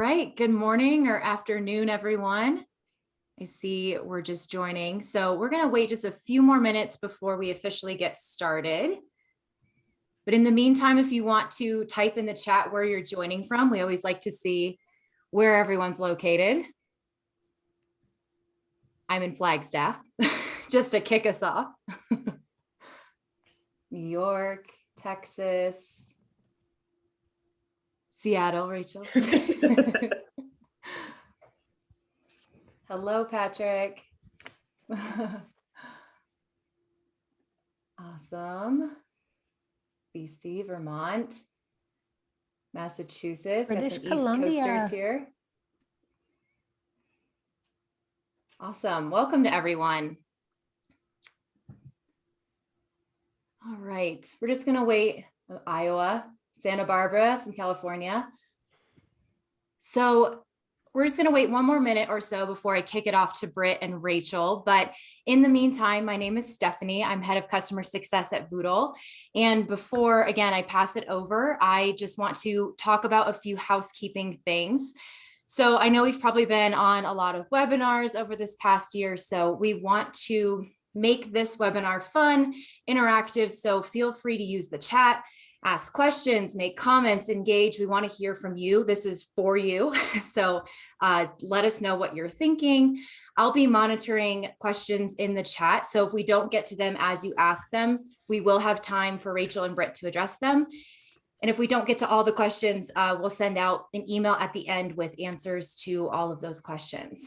right, good morning or afternoon, everyone. I see we're just joining. So we're gonna wait just a few more minutes before we officially get started. But in the meantime, if you want to type in the chat where you're joining from, we always like to see where everyone's located. I'm in Flagstaff, just to kick us off. New York, Texas, Seattle, Rachel. Hello, Patrick. Awesome. BC, Vermont, Massachusetts. Got some East Coasters here. Awesome. Welcome to everyone. All right. We're just going to wait. Iowa, Santa Barbara, some California. So we're just going to wait one more minute or so before I kick it off to Britt and Rachel. But in the meantime, my name is Stephanie. I'm head of customer success at Voodle. And before, again, I pass it over, I just want to talk about a few housekeeping things. So I know we've probably been on a lot of webinars over this past year. So we want to make this webinar fun, interactive. So feel free to use the chat, ask questions, make comments, engage. We want to hear from you. This is for you. So let us know what you're thinking. I'll be monitoring questions in the chat. So if we don't get to them as you ask them, we will have time for Rachel and Britt to address them. And if we don't get to all the questions, we'll send out an email at the end with answers to all of those questions.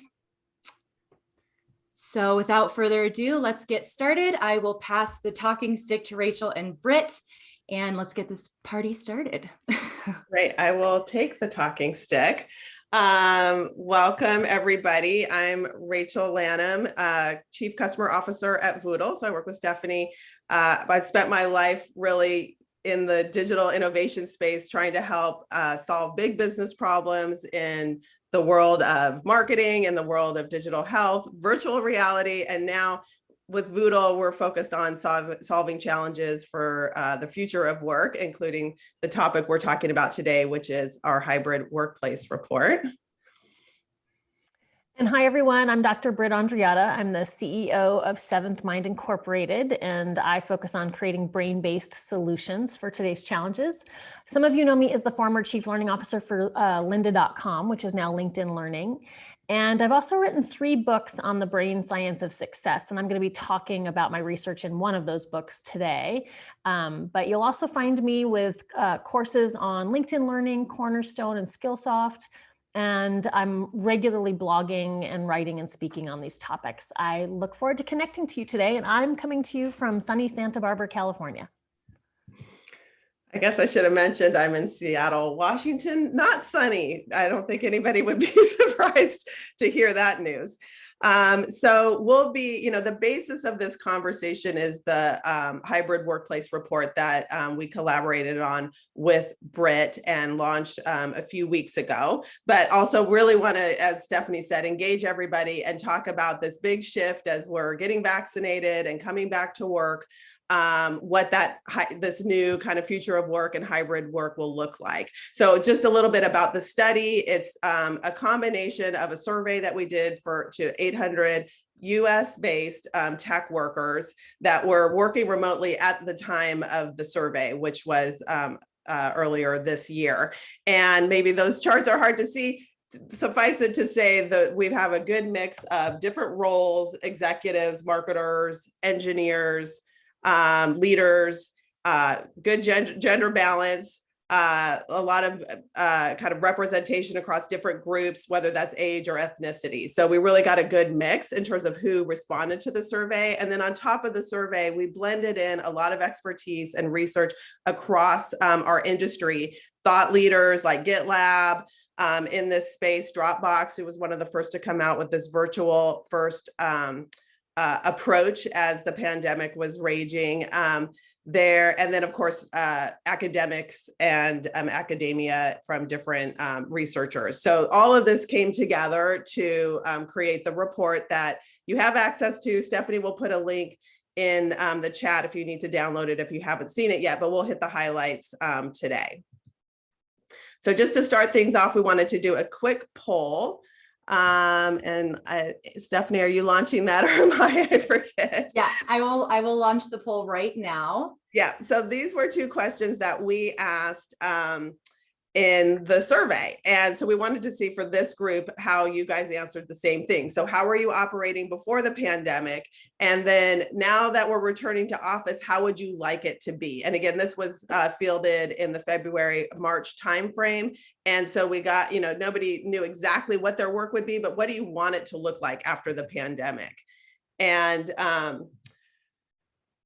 So without further ado, let's get started. I will pass the talking stick to Rachel and Britt. And let's get this party started. Great. I will take the talking stick. Welcome, everybody. I'm Rachel Lanham, Chief Customer Officer at Voodle. So I work with Stephanie. I spent my life really in the digital innovation space trying to help solve big business problems in the world of marketing, in the world of digital health, virtual reality, and now with Voodle, we're focused on solving challenges for the future of work, including the topic we're talking about today, which is our hybrid workplace report. And hi, everyone. I'm Dr. Britt Andreatta. I'm the CEO of Seventh Mind Incorporated, and I focus on creating brain-based solutions for today's challenges. Some of you know me as the former Chief Learning Officer for lynda.com, which is now LinkedIn Learning. And I've also written 3 books on the brain science of success, and I'm going to be talking about my research in one of those books today. But you'll also find me with courses on LinkedIn Learning, Cornerstone, and Skillsoft. And I'm regularly blogging and writing and speaking on these topics. I look forward to connecting to you today, and I'm coming to you from sunny Santa Barbara, California. I guess I should have mentioned I'm in Seattle, Washington, not sunny. I don't think anybody would be surprised to hear that news. So we'll be, the basis of this conversation is the hybrid workplace report that we collaborated on with Britt and launched a few weeks ago, but also really want to, as Stephanie said, engage everybody and talk about this big shift as we're getting vaccinated and coming back to work. What this new kind of future of work and hybrid work will look like. So just a little bit about the study. It's a combination of a survey that we did to 800 US-based tech workers that were working remotely at the time of the survey, which was earlier this year. And maybe those charts are hard to see. Suffice it to say that we have a good mix of different roles, executives, marketers, engineers, leaders, good gender balance, a lot of kind of representation across different groups, whether that's age or ethnicity. So we really got a good mix in terms of who responded to the survey. And then on top of the survey, we blended in a lot of expertise and research across our industry, thought leaders like GitLab, in this space, Dropbox, who was one of the first to come out with this virtual first approach as the pandemic was raging there. And then, of course, academics and academia from different researchers. So all of this came together to create the report that you have access to. Stephanie will put a link in the chat if you need to download it if you haven't seen it yet, but we'll hit the highlights today. So just to start things off, we wanted to do a quick poll. Stephanie, are you launching that or am I forget? Yeah, I will launch the poll right now. Yeah, so these were two questions that we asked in the survey. And so we wanted to see for this group how you guys answered the same thing. So how were you operating before the pandemic? And then now that we're returning to office, how would you like it to be? And again, this was fielded in the February-March timeframe. And so we got, nobody knew exactly what their work would be, but what do you want it to look like after the pandemic? And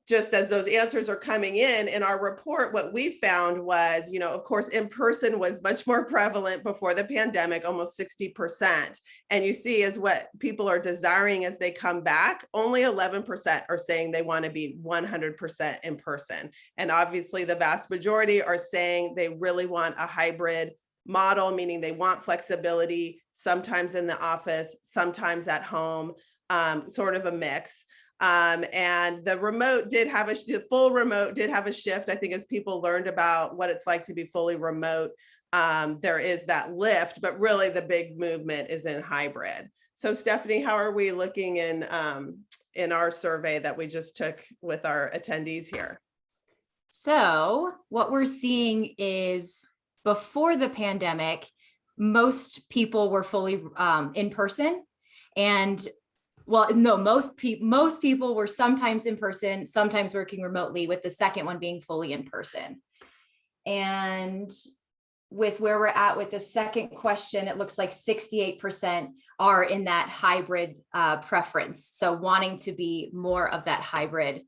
just as those answers are coming in our report, what we found was, of course, in person was much more prevalent before the pandemic, almost 60%. And you see is what people are desiring as they come back, only 11% are saying they want to be 100% in person. And obviously the vast majority are saying they really want a hybrid model, meaning they want flexibility, sometimes in the office, sometimes at home, sort of a mix. And the remote did have the full remote did have a shift. I think as people learned about what it's like to be fully remote, there is that lift, but really the big movement is in hybrid. So Stephanie, how are we looking in our survey that we just took with our attendees here? So what we're seeing is before the pandemic, most people were fully in person, and well, no, most people were sometimes in person, sometimes working remotely, with the second one being fully in person. And with where we're at with the second question, it looks like 68% are in that hybrid preference. So wanting to be more of that hybrid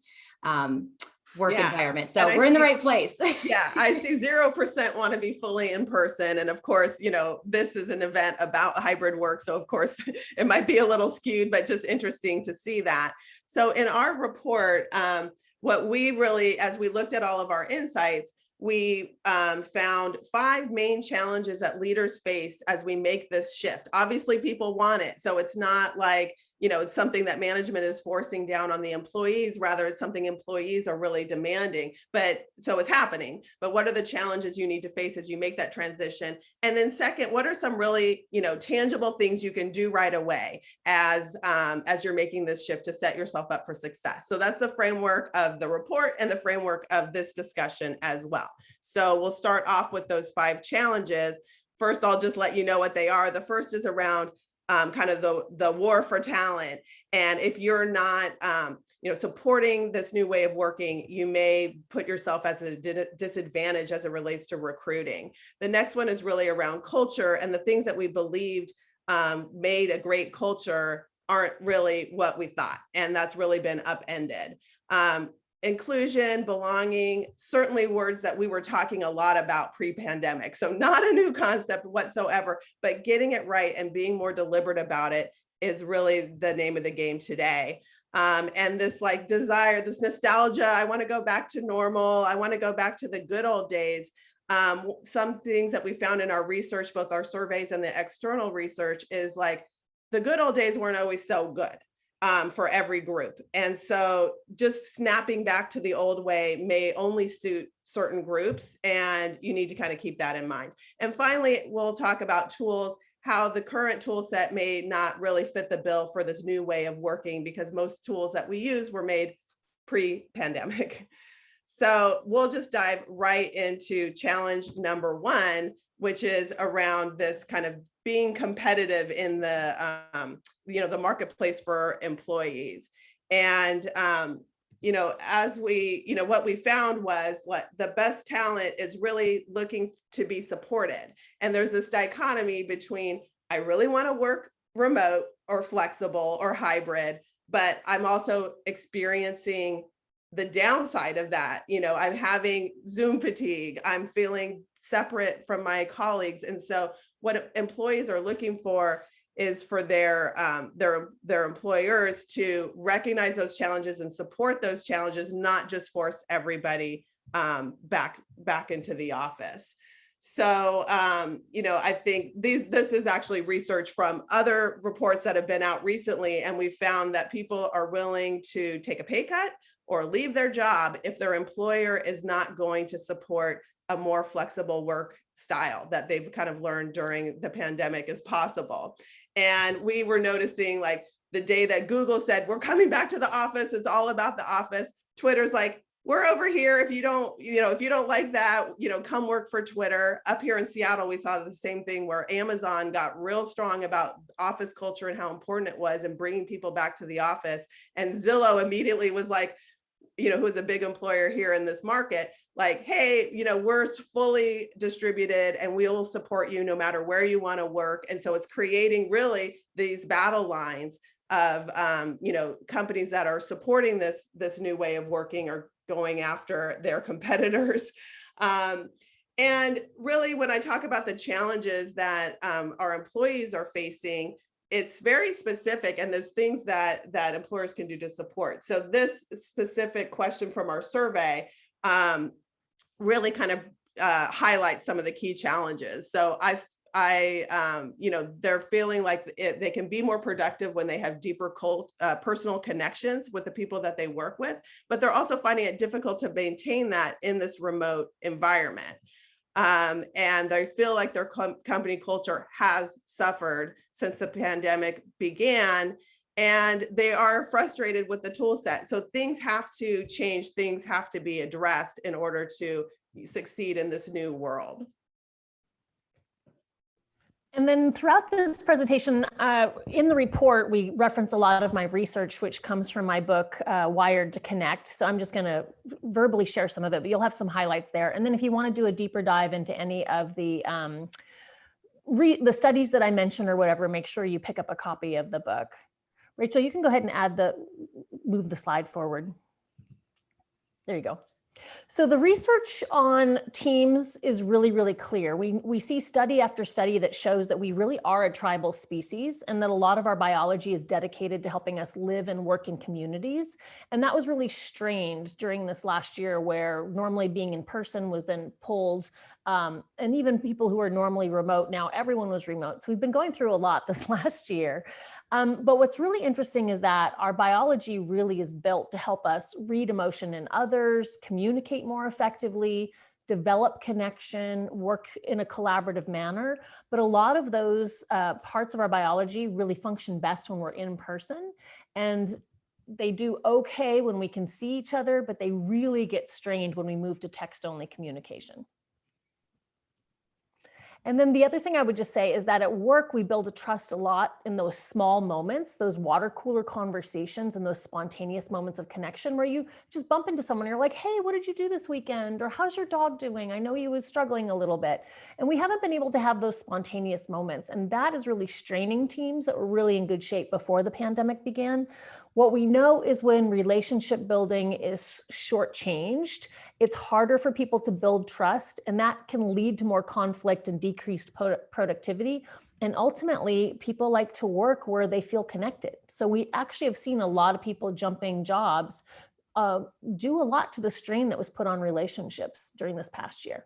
work environment. So we're in the right place. Yeah, I see 0% want to be fully in person. And of course, this is an event about hybrid work. So of course it might be a little skewed, but just interesting to see that. So in our report, what we really, as we looked at all of our insights, we found 5 main challenges that leaders face as we make this shift. Obviously people want it. So it's not like, it's something that management is forcing down on the employees. Rather, it's something employees are really demanding. But so it's happening. But what are the challenges you need to face as you make that transition? And then second, what are some really, tangible things you can do right away as you're making this shift to set yourself up for success? So that's the framework of the report and the framework of this discussion as well. So we'll start off with those 5 challenges. First, I'll just let you know what they are. The first is around kind of the war for talent. And if you're not, supporting this new way of working, you may put yourself at a disadvantage as it relates to recruiting. The next one is really around culture, and the things that we believed made a great culture aren't really what we thought. And that's really been upended. Inclusion, belonging, certainly words that we were talking a lot about pre-pandemic. So not a new concept whatsoever, but getting it right and being more deliberate about it is really the name of the game today. And this desire, this nostalgia, I want to go back to normal. I want to go back to the good old days. Some things that we found in our research, both our surveys and the external research, is the good old days weren't always so good. For every group. And so just snapping back to the old way may only suit certain groups, and you need to kind of keep that in mind. And finally, we'll talk about tools, how the current tool set may not really fit the bill for this new way of working, because most tools that we use were made pre-pandemic. So we'll just dive right into challenge number 1, which is around this kind of being competitive in the the marketplace for employees. And as we what we found was the best talent is really looking to be supported. And there's this dichotomy between, I really want to work remote or flexible or hybrid, but I'm also experiencing the downside of that. I'm having Zoom fatigue. I'm feeling separate from my colleagues. And so what employees are looking for is for their employers to recognize those challenges and support those challenges, not just force everybody back into the office. So, I think this is actually research from other reports that have been out recently, and we found that people are willing to take a pay cut or leave their job if their employer is not going to support a more flexible work style that they've kind of learned during the pandemic is possible. And we were noticing, like, the day that Google said, we're coming back to the office, it's all about the office, Twitter's like, we're over here. If you don't like that, come work for Twitter. Up here in Seattle, we saw the same thing where Amazon got real strong about office culture and how important it was and bringing people back to the office. And Zillow immediately was like, who is a big employer here in this market, like, hey, we're fully distributed and we will support you no matter where you want to work. And so it's creating really these battle lines of, companies that are supporting this new way of working or going after their competitors. And really, when I talk about the challenges that our employees are facing, it's very specific, and there's things that employers can do to support. So this specific question from our survey really kind of highlights some of the key challenges. So they're feeling like they can be more productive when they have deeper personal connections with the people that they work with, but they're also finding it difficult to maintain that in this remote environment. And they feel like their company culture has suffered since the pandemic began, and they are frustrated with the tool set. So things have to change, things have to be addressed in order to succeed in this new world. And then throughout this presentation, in the report, we reference a lot of my research, which comes from my book, Wired to Connect. So I'm just going to verbally share some of it, but you'll have some highlights there. And then if you want to do a deeper dive into any of the studies that I mentioned or whatever, make sure you pick up a copy of the book. Rachel, you can go ahead and move the slide forward. There you go. So the research on teams is really, really clear. We see study after study that shows that we really are a tribal species, and that a lot of our biology is dedicated to helping us live and work in communities. And that was really strained during this last year, where normally being in person was then pulled. And even people who are normally remote, now everyone was remote. So we've been going through a lot this last year. But what's really interesting is that our biology really is built to help us read emotion in others, communicate more effectively, develop connection, work in a collaborative manner. But a lot of those parts of our biology really function best when we're in person. And they do okay when we can see each other, but they really get strained when we move to text-only communication. And then the other thing I would just say is that at work, we build a trust a lot in those small moments, those water cooler conversations and those spontaneous moments of connection where you just bump into someone and you're like, hey, what did you do this weekend? Or how's your dog doing? I know he was struggling a little bit. And we haven't been able to have those spontaneous moments. And that is really straining teams that were really in good shape before the pandemic began. What we know is when relationship building is shortchanged, it's harder for people to build trust, and that can lead to more conflict and decreased productivity. And ultimately, people like to work where they feel connected. So we actually have seen a lot of people jumping jobs do a lot to the strain that was put on relationships during this past year.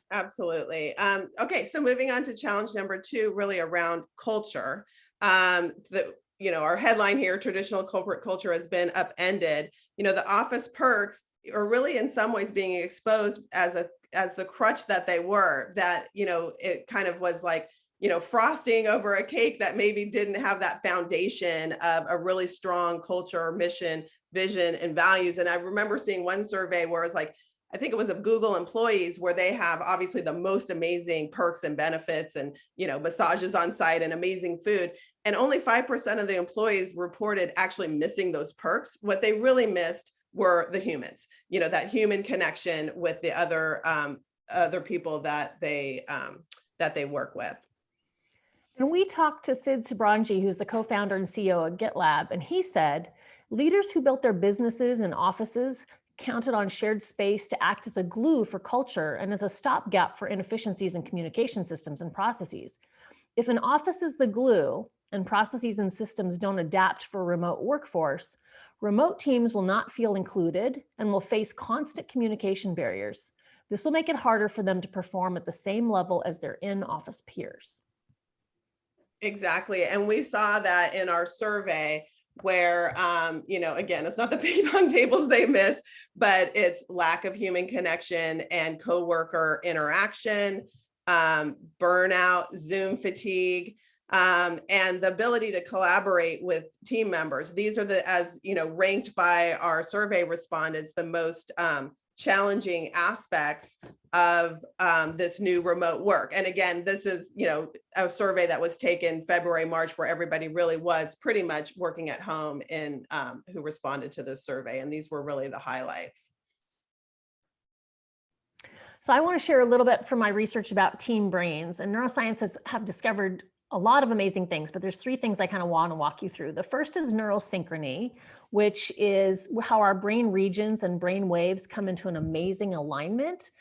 Absolutely. Okay, so moving on to challenge number 2, really around culture. Our headline here, traditional corporate culture has been upended. The office perks are really in some ways being exposed as the crutch that they were, that, it kind of was like, frosting over a cake that maybe didn't have that foundation of a really strong culture, mission, vision, and values. And I remember seeing one survey where it's like, I think it was of Google employees, where they have obviously the most amazing perks and benefits and, massages on site and amazing food. And only 5% of the employees reported actually missing those perks. What they really missed were the humans, that human connection with the other people that they work with. And we talked to Sid Subranji, who's the co-founder and CEO of GitLab, and he said, leaders who built their businesses and offices counted on shared space to act as a glue for culture and as a stopgap for inefficiencies in communication systems and processes. If an office is the glue and processes and systems don't adapt for a remote workforce, remote teams will not feel included and will face constant communication barriers. This will make it harder for them to perform at the same level as their in-office peers. Exactly. And we saw that in our survey, where, again, it's not the ping pong tables they miss, but it's lack of human connection and coworker interaction, burnout, Zoom fatigue, and the ability to collaborate with team members. These are ranked by our survey respondents, the most challenging aspects of this new remote work. And again, this is, a survey that was taken February, March, where everybody really was pretty much working at home and who responded to this survey. And these were really the highlights. So I want to share a little bit from my research about team brains, and neuroscientists have discovered a lot of amazing things, but there's 3 things I kind of want to walk you through. The first is neural synchrony, which is how our brain regions and brain waves come into an amazing alignment.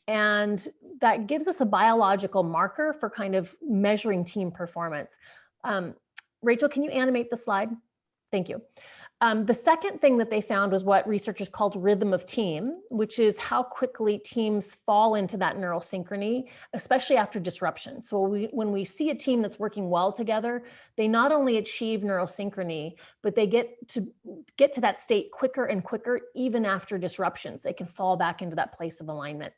And that gives us a biological marker for kind of measuring team performance. Rachel, can you animate the slide? Thank you. The second thing that they found was what researchers called rhythm of team, which is how quickly teams fall into that neural synchrony, especially after disruption. So when we see a team that's working well together, they not only achieve neural synchrony, but they get to that state quicker and quicker, even after disruptions. They can fall back into that place of alignment.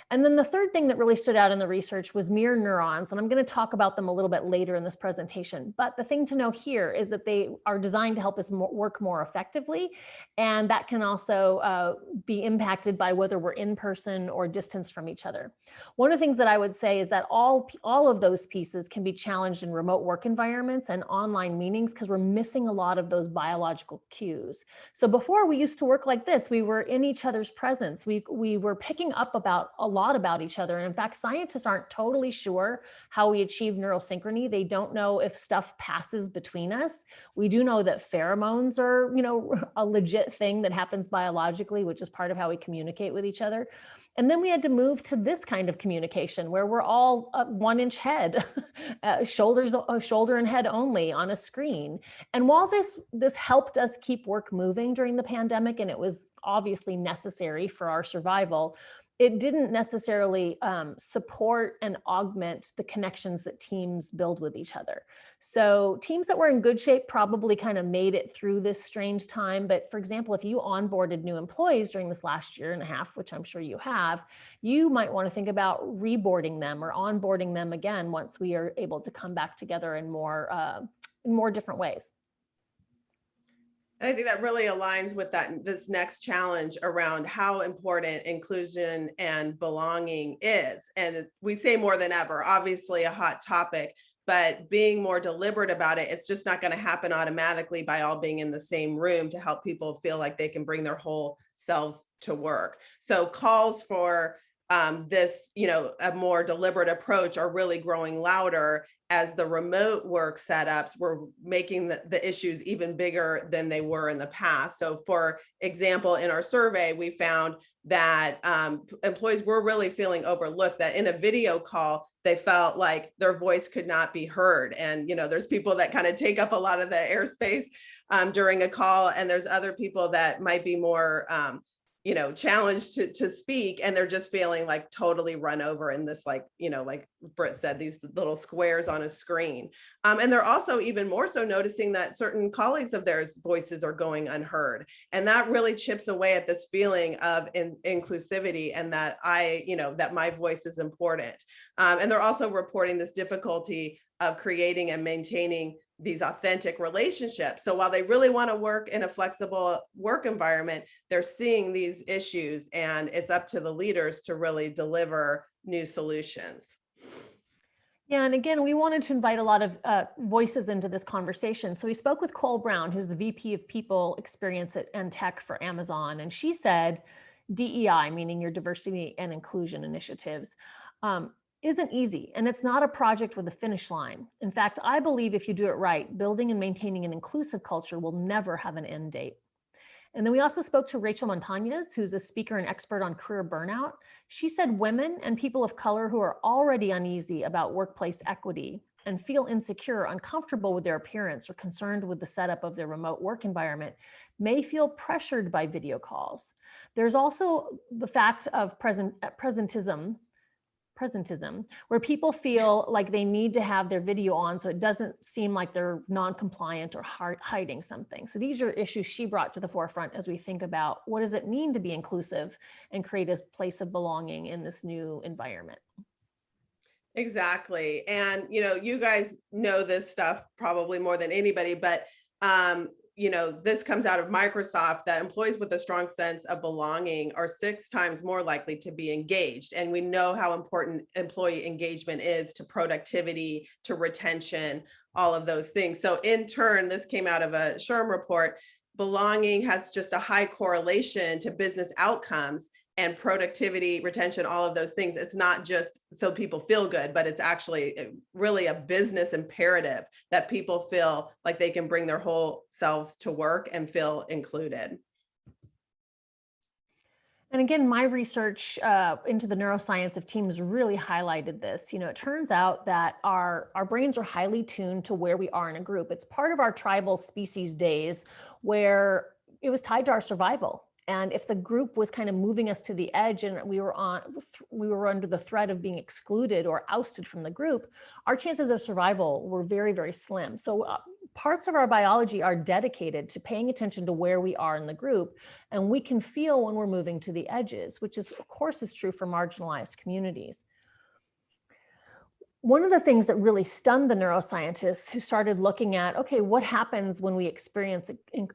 And then the third thing that really stood out in the research was mirror neurons, and I'm going to talk about them a little bit later in this presentation. But the thing to know here is that they are designed to help us work more effectively, and that can also be impacted by whether we're in person or distance from each other. One of the things that I would say is that all of those pieces can be challenged in remote work environments and online meetings because we're missing a lot of those biological cues. So before, we used to work like this. We were in each other's presence. We were picking up about a lot about each other. And in fact, scientists aren't totally sure how we achieve neural synchrony. They don't know if stuff passes between us. We do know that pheromones are, a legit thing that happens biologically, which is part of how we communicate with each other. And then we had to move to this kind of communication where we're all 1 inch head, shoulder and head only on a screen. And while this helped us keep work moving during the pandemic, and it was obviously necessary for our survival, it didn't necessarily support and augment the connections that teams build with each other. So teams that were in good shape probably kind of made it through this strange time. But for example, if you onboarded new employees during this last 1.5 years, which I'm sure you have, you might want to think about reboarding them or onboarding them again once we are able to come back together in more different ways. And I think that really aligns with this next challenge around how important inclusion and belonging is. And we say more than ever, obviously a hot topic, but being more deliberate about it, it's just not going to happen automatically by all being in the same room to help people feel like they can bring their whole selves to work. So calls for this, a more deliberate approach are really growing louder as the remote work setups were making the issues even bigger than they were in the past. So for example, in our survey, we found that employees were really feeling overlooked, that in a video call, they felt like their voice could not be heard. And, there's people that kind of take up a lot of the airspace during a call, and there's other people that might be more challenged to speak, and they're just feeling like totally run over in this, like Britt said, these little squares on a screen. And they're also even more so noticing that certain colleagues of theirs voices are going unheard. And that really chips away at this feeling of inclusivity and that that my voice is important. And they're also reporting this difficulty of creating and maintaining these authentic relationships. So while they really want to work in a flexible work environment, they're seeing these issues, and it's up to the leaders to really deliver new solutions. Yeah, and again, we wanted to invite a lot of voices into this conversation. So we spoke with Cole Brown, who's the VP of People Experience and Tech for Amazon, and she said DEI, meaning your diversity and inclusion initiatives, isn't easy, and it's not a project with a finish line. In fact, I believe if you do it right, building and maintaining an inclusive culture will never have an end date. And then we also spoke to Rachel Montañez, who's a speaker and expert on career burnout. She said women and people of color who are already uneasy about workplace equity and feel insecure, uncomfortable with their appearance, or concerned with the setup of their remote work environment may feel pressured by video calls. There's also the fact of presentism, presentism, where people feel like they need to have their video on so it doesn't seem like they're non-compliant or hiding something. So these are issues she brought to the forefront as we think about what does it mean to be inclusive and create a place of belonging in this new environment. Exactly. And, you guys know this stuff probably more than anybody, but, this comes out of Microsoft, that employees with a strong sense of belonging are 6 times more likely to be engaged. And we know how important employee engagement is to productivity, to retention, all of those things. So in turn, this came out of a SHRM report. Belonging has just a high correlation to business outcomes and productivity, retention, all of those things. It's not just so people feel good, but it's actually really a business imperative that people feel like they can bring their whole selves to work and feel included. And again, my research into the neuroscience of teams really highlighted this. It turns out that our brains are highly tuned to where we are in a group. It's part of our tribal species days where it was tied to our survival. And if the group was kind of moving us to the edge and we were under the threat of being excluded or ousted from the group, our chances of survival were very, very slim. So parts of our biology are dedicated to paying attention to where we are in the group. And we can feel when we're moving to the edges, which is, of course, is true for marginalized communities. One of the things that really stunned the neuroscientists who started looking at, okay, what happens when we experience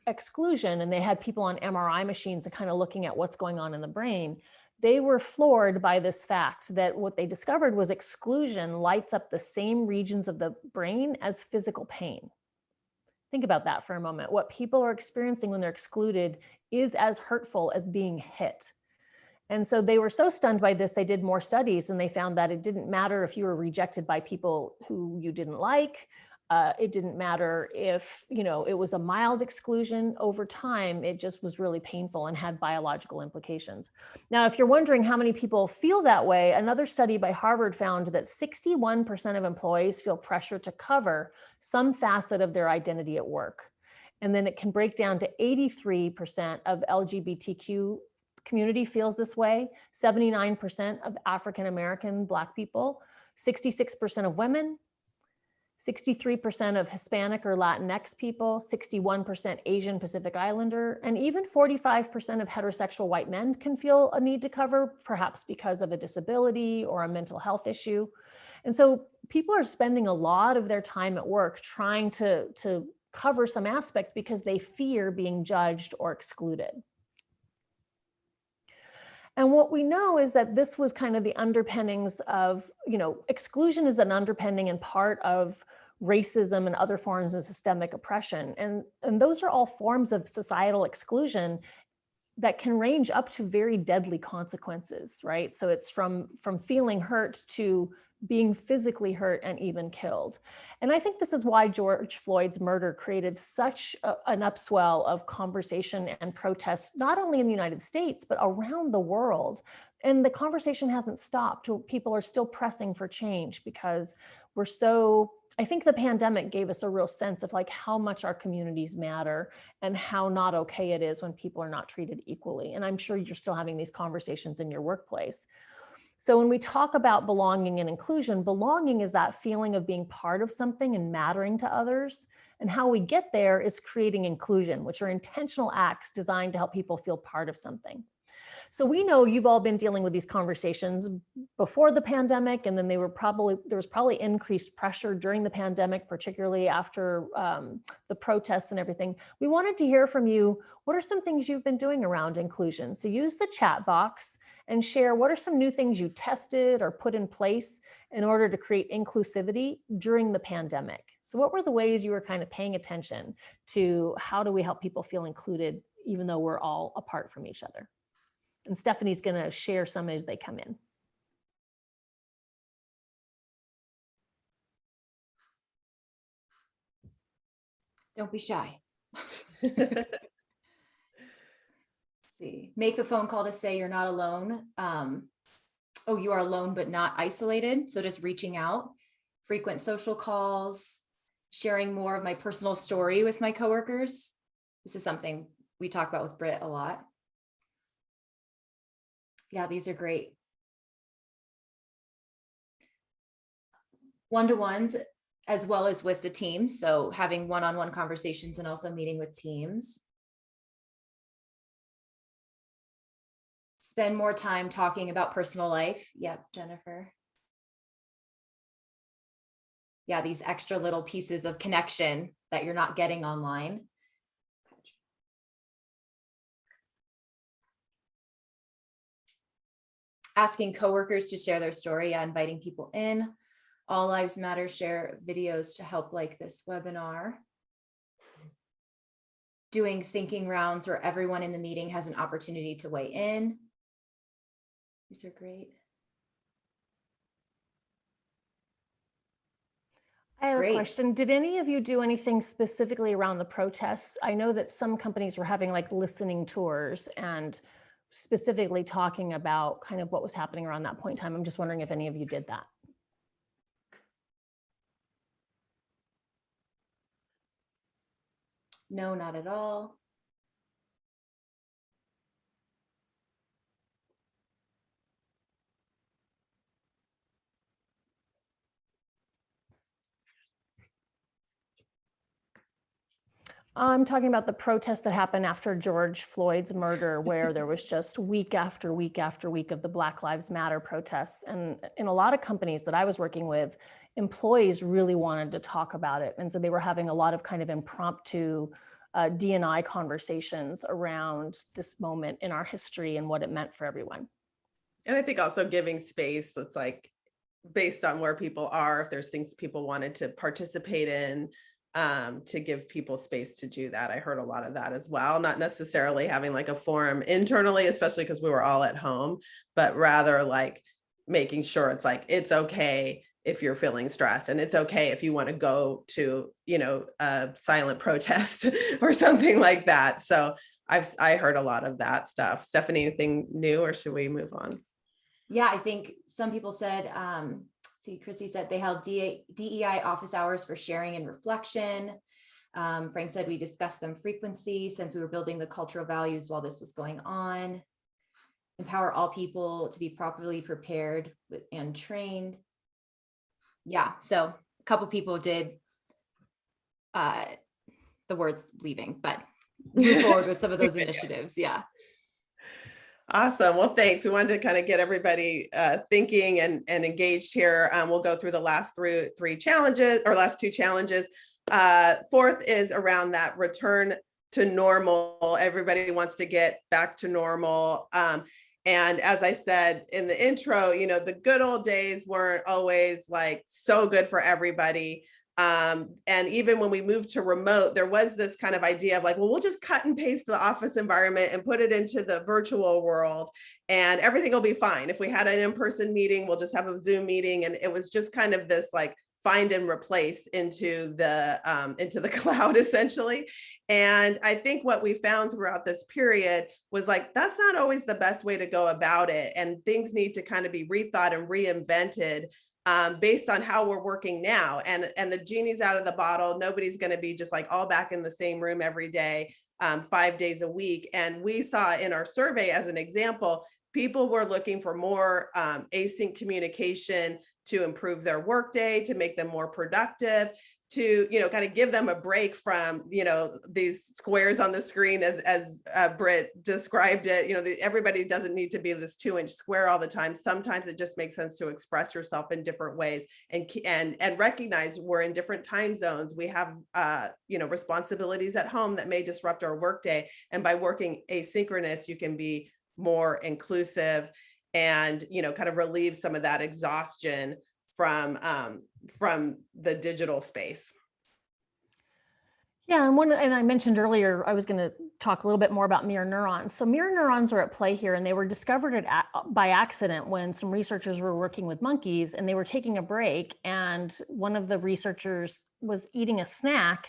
exclusion? And they had people on MRI machines and kind of looking at what's going on in the brain. They were floored by this fact that what they discovered was exclusion lights up the same regions of the brain as physical pain. Think about that for a moment. What people are experiencing when they're excluded is as hurtful as being hit. And so they were so stunned by this, they did more studies and they found that it didn't matter if you were rejected by people who you didn't like. It didn't matter if, it was a mild exclusion. Over time, it just was really painful and had biological implications. Now, if you're wondering how many people feel that way, another study by Harvard found that 61% of employees feel pressure to cover some facet of their identity at work. And then it can break down to 83% of LGBTQ community feels this way, 79% of African-American Black people, 66% of women, 63% of Hispanic or Latinx people, 61% Asian Pacific Islander, and even 45% of heterosexual white men can feel a need to cover, perhaps because of a disability or a mental health issue. And so people are spending a lot of their time at work trying to cover some aspect because they fear being judged or excluded. And what we know is that this was kind of the underpinnings of, exclusion is an underpinning and part of racism and other forms of systemic oppression. And those are all forms of societal exclusion that can range up to very deadly consequences, right? So it's from feeling hurt to being physically hurt and even killed. And I think this is why George Floyd's murder created such an upswell of conversation and protest, not only in the United States, but around the world. And the conversation hasn't stopped. People are still pressing for change because I think the pandemic gave us a real sense of how much our communities matter and how not okay it is when people are not treated equally. And I'm sure you're still having these conversations in your workplace. So when we talk about belonging and inclusion, belonging is that feeling of being part of something and mattering to others. And how we get there is creating inclusion, which are intentional acts designed to help people feel part of something. So we know you've all been dealing with these conversations before the pandemic, and then there was probably increased pressure during the pandemic, particularly after the protests and everything. We wanted to hear from you. What are some things you've been doing around inclusion? So use the chat box and share what are some new things you tested or put in place in order to create inclusivity during the pandemic. So what were the ways you were kind of paying attention to how do we help people feel included, even though we're all apart from each other? And Stephanie's going to share some as they come in. Don't be shy. See, make the phone call to say you're not alone. You are alone, but not isolated. So just reaching out, frequent social calls, sharing more of my personal story with my coworkers. This is something we talk about with Britt a lot. Yeah, these are great. one-to-ones as well as with the team. So having one-on-one conversations and also meeting with teams. Spend more time talking about personal life. Yep, Jennifer. Yeah, these extra little pieces of connection that you're not getting online. Asking coworkers to share their story. Yeah, inviting people in. All Lives Matter, share videos to help like this webinar. Doing thinking rounds where everyone in the meeting has an opportunity to weigh in. These are great. I have Great. a question. Did any of you do anything specifically around the protests? I know that some companies were having like listening tours and specifically talking about kind of what was happening around that point in time. I'm just wondering if any of you did that. No, not at all. I'm talking about the protests that happened after George Floyd's murder, where there was just week after week after week of the Black Lives Matter protests. And in a lot of companies that I was working with, employees really wanted to talk about it. And so they were having a lot of kind of impromptu D&I conversations around this moment in our history and what it meant for everyone. And I think also giving space, it's like based on where people are, if there's things people wanted to participate in, to give people space to do that. I heard a lot of that as well, not necessarily having like a forum internally, especially because we were all at home, but rather like making sure it's like, it's okay if you're feeling stressed, and it's okay if you want to go to, you know, a silent protest or something like that. So I heard a lot of that stuff. Stephanie, anything new, or should we move on? Yeah, I think some people said, Chrissy said they held DEI office hours for sharing and reflection. Frank said we discussed them frequency since we were building the cultural values while this was going on. Empower all people to be properly prepared and trained. Yeah, so a couple people did the words leaving, but move forward with some of those initiatives. Yeah. Awesome. Well, thanks. We wanted to kind of get everybody thinking and engaged here. We'll go through the last three challenges, or last two challenges. Fourth is around that return to normal. Everybody wants to get back to normal. And as I said in the intro, you know, the good old days weren't always like so good for everybody. And even when we moved to remote, there was this kind of idea of like, well, we'll just cut and paste the office environment and put it into the virtual world and everything will be fine. If we had an in-person meeting, we'll just have a Zoom meeting. And it was just kind of this like find and replace into the cloud essentially. And I think what we found throughout this period was like, that's not always the best way to go about it. And things need to kind of be rethought and reinvented based on how we're working now. And the genie's out of the bottle. Nobody's going to be just like all back in the same room every day, 5 days a week. And we saw in our survey, as an example, people were looking for more async communication to improve their workday, to make them more productive, to, you know, kind of give them a break from, you know, these squares on the screen as Britt described it. You know, everybody doesn't need to be this 2-inch square all the time. Sometimes it just makes sense to express yourself in different ways and recognize we're in different time zones. We have, you know, responsibilities at home that may disrupt our workday. And by working asynchronous, you can be more inclusive and, you know, kind of relieve some of that exhaustion from the digital space. Yeah, and I mentioned earlier, I was going to talk a little bit more about mirror neurons. So mirror neurons are at play here, and they were discovered by accident when some researchers were working with monkeys, and they were taking a break, and one of the researchers was eating a snack,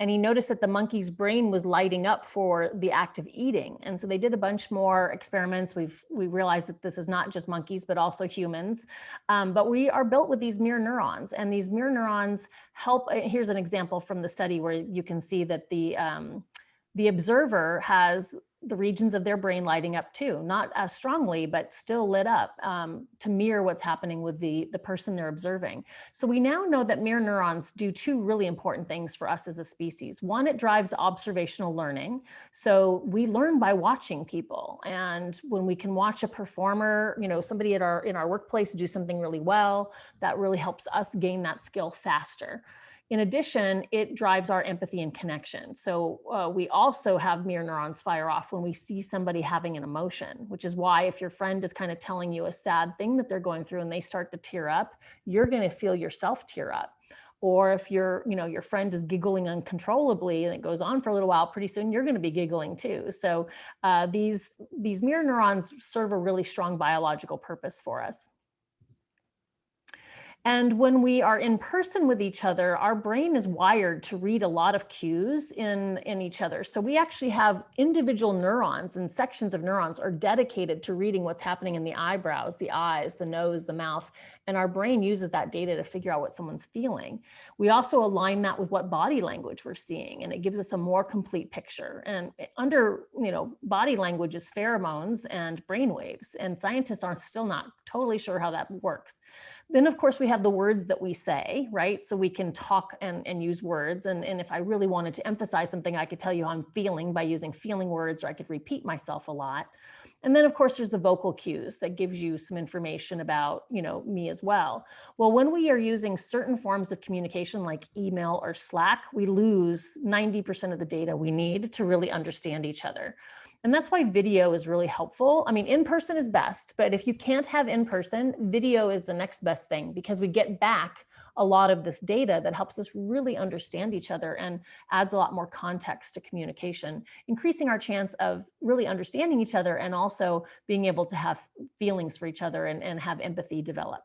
and he noticed that the monkey's brain was lighting up for the act of eating. And so they did a bunch more experiments. We realized that this is not just monkeys, but also humans. But we are built with these mirror neurons, and these mirror neurons help. Here's an example from the study where you can see that the observer has the regions of their brain lighting up too, not as strongly, but still lit up to mirror what's happening with the person they're observing. So we now know that mirror neurons do two really important things for us as a species. One, it drives observational learning. So we learn by watching people. And when we can watch a performer, somebody in our workplace do something really well, that really helps us gain that skill faster. In addition, it drives our empathy and connection. So we also have mirror neurons fire off when we see somebody having an emotion, which is why if your friend is kind of telling you a sad thing that they're going through and they start to tear up, you're going to feel yourself tear up. Or if your friend is giggling uncontrollably and it goes on for a little while, pretty soon you're going to be giggling too. So these mirror neurons serve a really strong biological purpose for us. And when we are in person with each other, our brain is wired to read a lot of cues in each other. So we actually have individual neurons, and sections of neurons are dedicated to reading what's happening in the eyebrows, the eyes, the nose, the mouth. And our brain uses that data to figure out what someone's feeling. We also align that with what body language we're seeing, and it gives us a more complete picture. And under, body language is pheromones and brain waves, and scientists are still not totally sure how that works. Then, of course, we have the words that we say, right? So we can talk and use words. And if I really wanted to emphasize something, I could tell you how I'm feeling by using feeling words, or I could repeat myself a lot. And then, of course, there's the vocal cues that gives you some information about, me as well. Well, when we are using certain forms of communication like email or Slack, we lose 90% of the data we need to really understand each other. And that's why video is really helpful. I mean, in person is best, but if you can't have in person, video is the next best thing, because we get back a lot of this data that helps us really understand each other and adds a lot more context to communication, increasing our chance of really understanding each other and also being able to have feelings for each other and have empathy develop.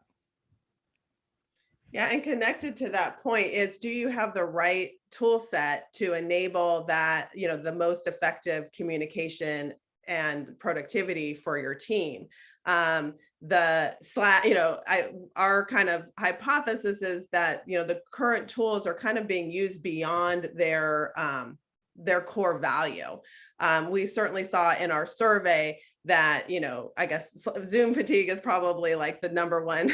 Yeah, and connected to that point is, do you have the right tool set to enable that, the most effective communication and productivity for your team? The Slack, our kind of hypothesis is that, the current tools are kind of being used beyond their core value. We certainly saw in our survey that, I guess Zoom fatigue is probably like the number one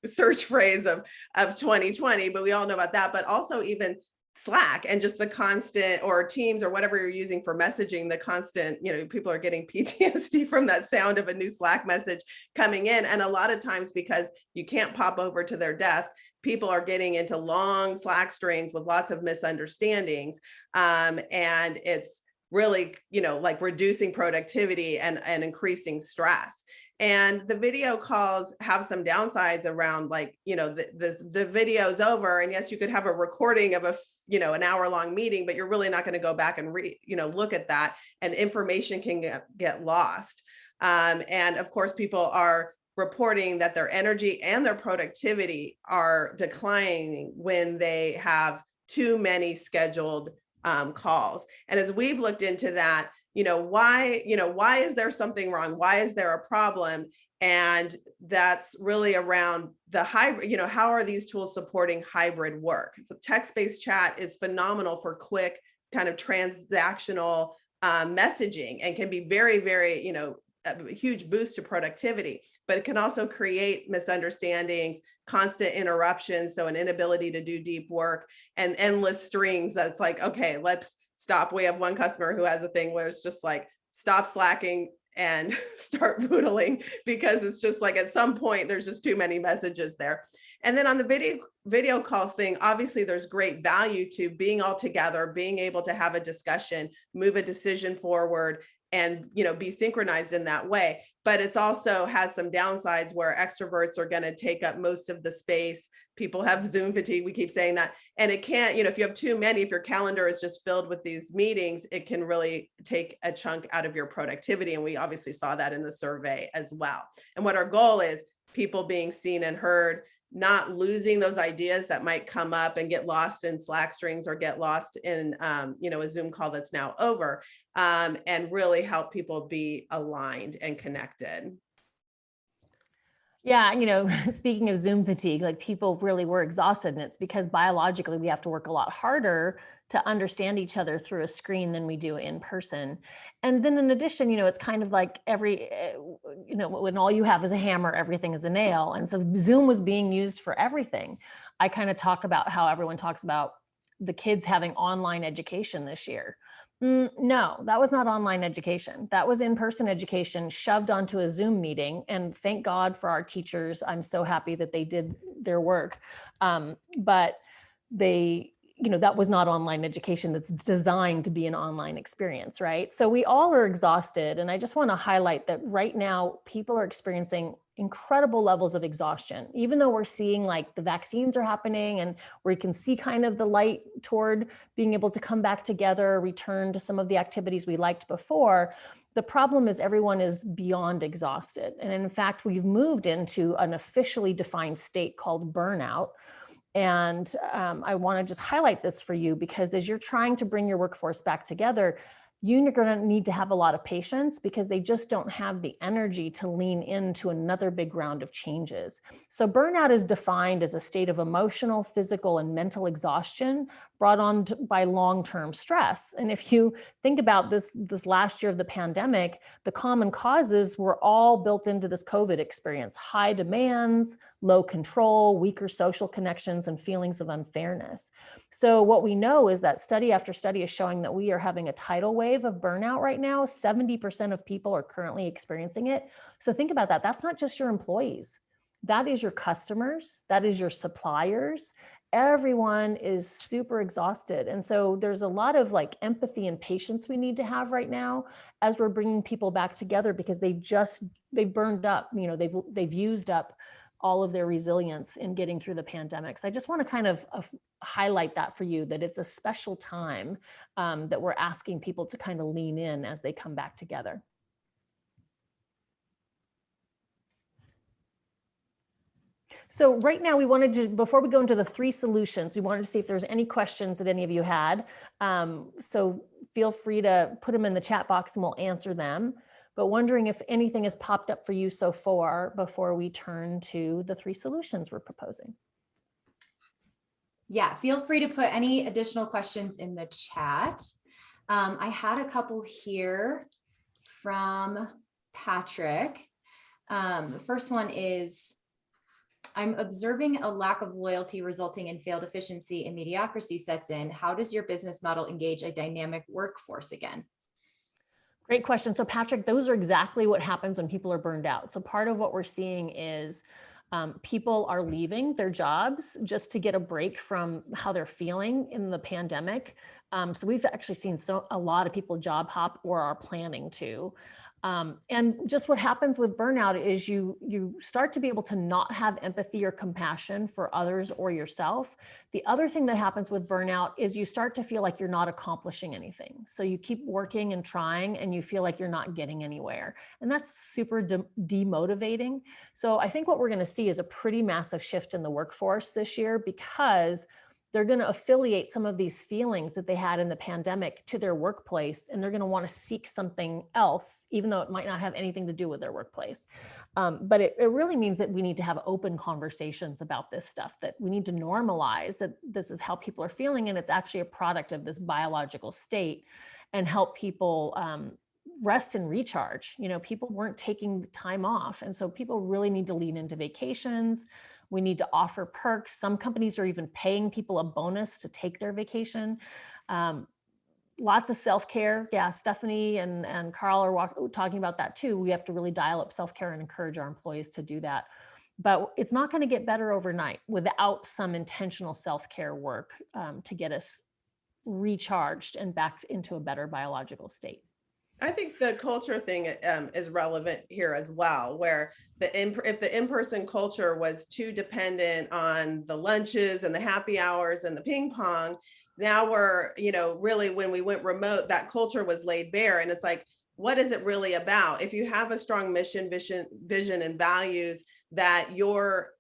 search phrase of 2020, but we all know about that. But also even Slack and just the constant, or Teams or whatever you're using for messaging, the constant, people are getting PTSD from that sound of a new Slack message coming in. And a lot of times, because you can't pop over to their desk, people are getting into long Slack strings with lots of misunderstandings. And it's really, like reducing productivity and increasing stress. And the video calls have some downsides around, like, the video's over, and yes, you could have a recording of an hour-long meeting, but you're really not going to go back and look at that, and information can get lost. And of course, people are reporting that their energy and their productivity are declining when they have too many scheduled calls. And as we've looked into that, why is there something wrong? Why is there a problem? And that's really around the hybrid, how are these tools supporting hybrid work? So text-based chat is phenomenal for quick kind of transactional messaging, and can be very, very, a huge boost to productivity, but it can also create misunderstandings, constant interruptions, so an inability to do deep work, and endless strings. That's like, okay, let's stop. We have one customer who has a thing where it's just like, stop slacking and start voodling, because it's just like, at some point there's just too many messages there. And then on the video calls thing, obviously there's great value to being all together, being able to have a discussion, move a decision forward, and be synchronized in that way. But it's also has some downsides where extroverts are going to take up most of the space. People have Zoom fatigue, we keep saying that, and it can't, if you have too many, if your calendar is just filled with these meetings, it can really take a chunk out of your productivity. And we obviously saw that in the survey as well. And what our goal is, people being seen and heard, not losing those ideas that might come up and get lost in Slack strings, or get lost in, a Zoom call that's now over, and really help people be aligned and connected. Yeah, speaking of Zoom fatigue, like people really were exhausted, and it's because biologically we have to work a lot harder to understand each other through a screen than we do in person. And then in addition, it's kind of like when all you have is a hammer, everything is a nail. And so Zoom was being used for everything. I kind of talk about how everyone talks about the kids having online education this year. No, that was not online education. That was in-person education shoved onto a Zoom meeting. And thank God for our teachers. I'm so happy that they did their work. But that was not online education that's designed to be an online experience, right? So we all are exhausted. And I just want to highlight that right now, people are experiencing incredible levels of exhaustion, even though we're seeing like the vaccines are happening and we can see kind of the light toward being able to come back together, return to some of the activities we liked before. The problem is everyone is beyond exhausted. And in fact, we've moved into an officially defined state called burnout. And I want to just highlight this for you because as you're trying to bring your workforce back together, you're going to need to have a lot of patience because they just don't have the energy to lean into another big round of changes. So burnout is defined as a state of emotional, physical, and mental exhaustion brought on by long-term stress. And if you think about this last year of the pandemic, the common causes were all built into this COVID experience: high demands, low control, weaker social connections, and feelings of unfairness. So what we know is that study after study is showing that we are having a tidal wave of burnout right now. 70% of people are currently experiencing it. So think about that. That's not just your employees. That is your customers. That is your suppliers. Everyone is super exhausted. And so there's a lot of like empathy and patience we need to have right now as we're bringing people back together because they've burned up, they've used up all of their resilience in getting through the pandemic. So I just want to kind of highlight that for you, that it's a special time that we're asking people to kind of lean in as they come back together. So right now we wanted to, before we go into the 3 solutions, we wanted to see if there's any questions that any of you had. So feel free to put them in the chat box and we'll answer them. But wondering if anything has popped up for you so far before we turn to the 3 solutions we're proposing. Yeah, feel free to put any additional questions in the chat. I had a couple here from Patrick. The first one is, I'm observing a lack of loyalty resulting in failed efficiency and mediocrity sets in. How does your business model engage a dynamic workforce again? Great question. So Patrick, those are exactly what happens when people are burned out. So part of what we're seeing is people are leaving their jobs just to get a break from how they're feeling in the pandemic. So we've actually seen a lot of people job hop or are planning to. And just what happens with burnout is you start to be able to not have empathy or compassion for others or yourself. The other thing that happens with burnout is you start to feel like you're not accomplishing anything. So you keep working and trying and you feel like you're not getting anywhere. And that's super demotivating. So I think what we're going to see is a pretty massive shift in the workforce this year because they're going to affiliate some of these feelings that they had in the pandemic to their workplace, and they're going to want to seek something else, even though it might not have anything to do with their workplace. But it really means that we need to have open conversations about this stuff, that we need to normalize that this is how people are feeling, and it's actually a product of this biological state, and help people rest and recharge. People weren't taking time off. And so people really need to lean into vacations. We need to offer perks. Some companies are even paying people a bonus to take their vacation. Lots of self-care. Yeah, Stephanie and Carl are talking about that too. We have to really dial up self-care and encourage our employees to do that. But it's not going to get better overnight without some intentional self-care work to get us recharged and back into a better biological state. I think the culture thing is relevant here as well, where if the in-person culture was too dependent on the lunches and the happy hours and the ping pong, now we're, really when we went remote, that culture was laid bare. And it's like, what is it really about? If you have a strong mission, vision, and values that your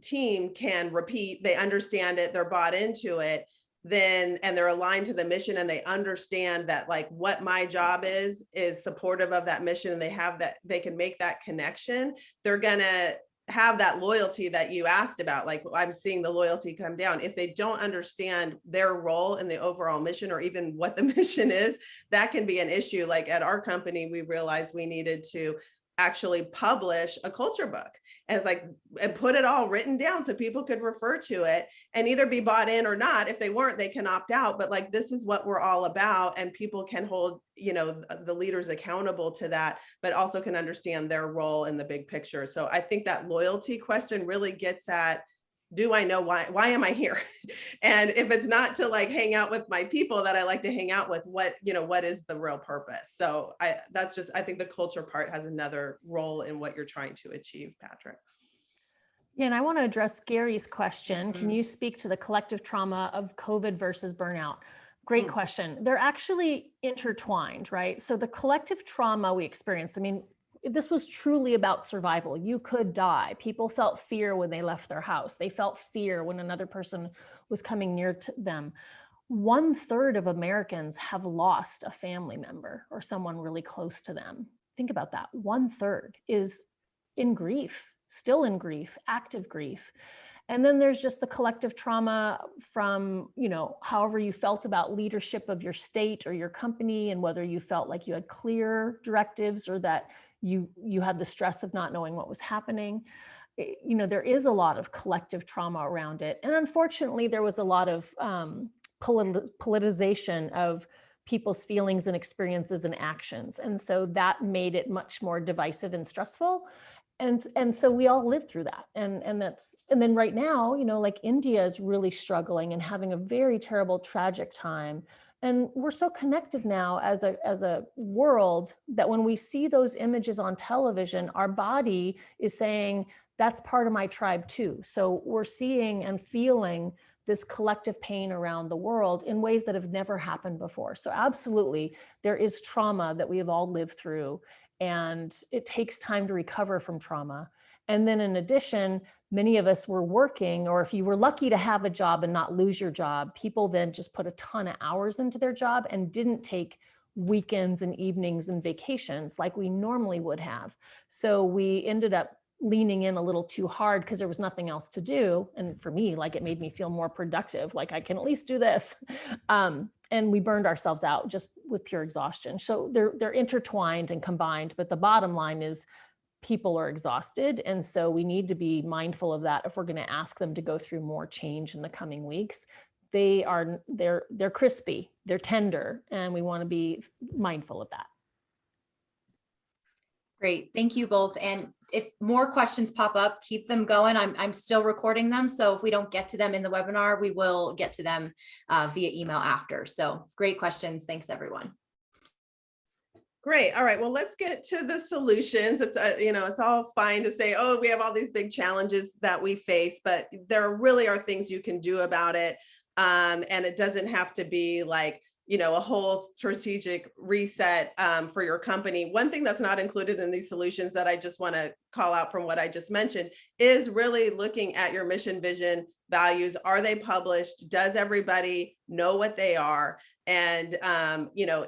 team can repeat, they understand it, they're bought into it, and they're aligned to the mission, and they understand that like what my job is supportive of that mission, and they can make that connection, they're gonna have that loyalty that you asked about, like I'm seeing the loyalty come down. If they don't understand their role in the overall mission or even what the mission is, that can be an issue. Like at our company, we realized we needed to actually publish a culture book, and it's like, and put it all written down so people could refer to it and either be bought in or not. If they weren't, they can opt out, but like, this is what we're all about, and people can hold, you know, the leaders accountable to that, but also can understand their role in the big picture. So I think that loyalty question really gets at, do I know why am I here? And if it's not to like hang out with my people that I like to hang out with, what, you know, what is the real purpose? So I think the culture part has another role in what you're trying to achieve, Patrick. Yeah, and I want to address Gary's question. Can you speak to the collective trauma of COVID versus burnout? Great question. They're actually intertwined, right? So the collective trauma we experienced, I mean, this was truly about survival. You could die. People felt fear when they left their house. They felt fear when another person was coming near to them. 1/3 of Americans have lost a family member or someone really close to them. Think about that. 1/3 is in grief, still in grief, active grief. And then there's just the collective trauma from, you know, however you felt about leadership of your state or your company, and whether you felt like you had clear directives or that you had the stress of not knowing what was happening. You know, there is a lot of collective trauma around it. And unfortunately, there was a lot of politicization of people's feelings and experiences and actions. And so that made it much more divisive and stressful. And so we all lived through that. And then right now, you know, like India is really struggling and having a very terrible, tragic time. And we're so connected now as a world that when we see those images on television, our body is saying, that's part of my tribe too. So we're seeing and feeling this collective pain around the world in ways that have never happened before. So absolutely, there is trauma that we have all lived through, and it takes time to recover from trauma. And then in addition, many of us were working, or if you were lucky to have a job and not lose your job, people then just put a ton of hours into their job and didn't take weekends and evenings and vacations like we normally would have. So we ended up leaning in a little too hard because there was nothing else to do. And for me, like, it made me feel more productive, like I can at least do this. And we burned ourselves out just with pure exhaustion. So they're intertwined and combined, but the bottom line is people are exhausted. And so we need to be mindful of that if we're going to ask them to go through more change in the coming weeks. They're crispy, they're tender, and we want to be mindful of that. Great. Thank you both. And if more questions pop up, keep them going. I'm still recording them. So if we don't get to them in the webinar, we will get to them via email after. So great questions. Thanks, everyone. Great. All right. Well, let's get to the solutions. It's, you know, it's all fine to say, oh, we have all these big challenges that we face, but there really are things you can do about it. And it doesn't have to be like, you know, a whole strategic reset for your company. One thing that's not included in these solutions that I just want to call out from what I just mentioned is really looking at your mission, vision, values. Are they published? Does everybody know what they are? And, you know,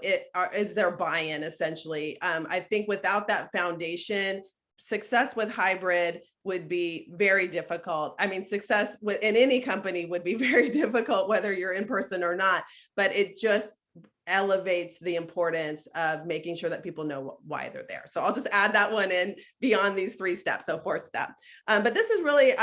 is there buy-in essentially? I think without that foundation, success with hybrid would be very difficult. I mean, success in any company would be very difficult, whether you're in person or not, but it just elevates the importance of making sure that people know why they're there. So I'll just add that one in beyond these 3 steps. So 4th step. But this is really,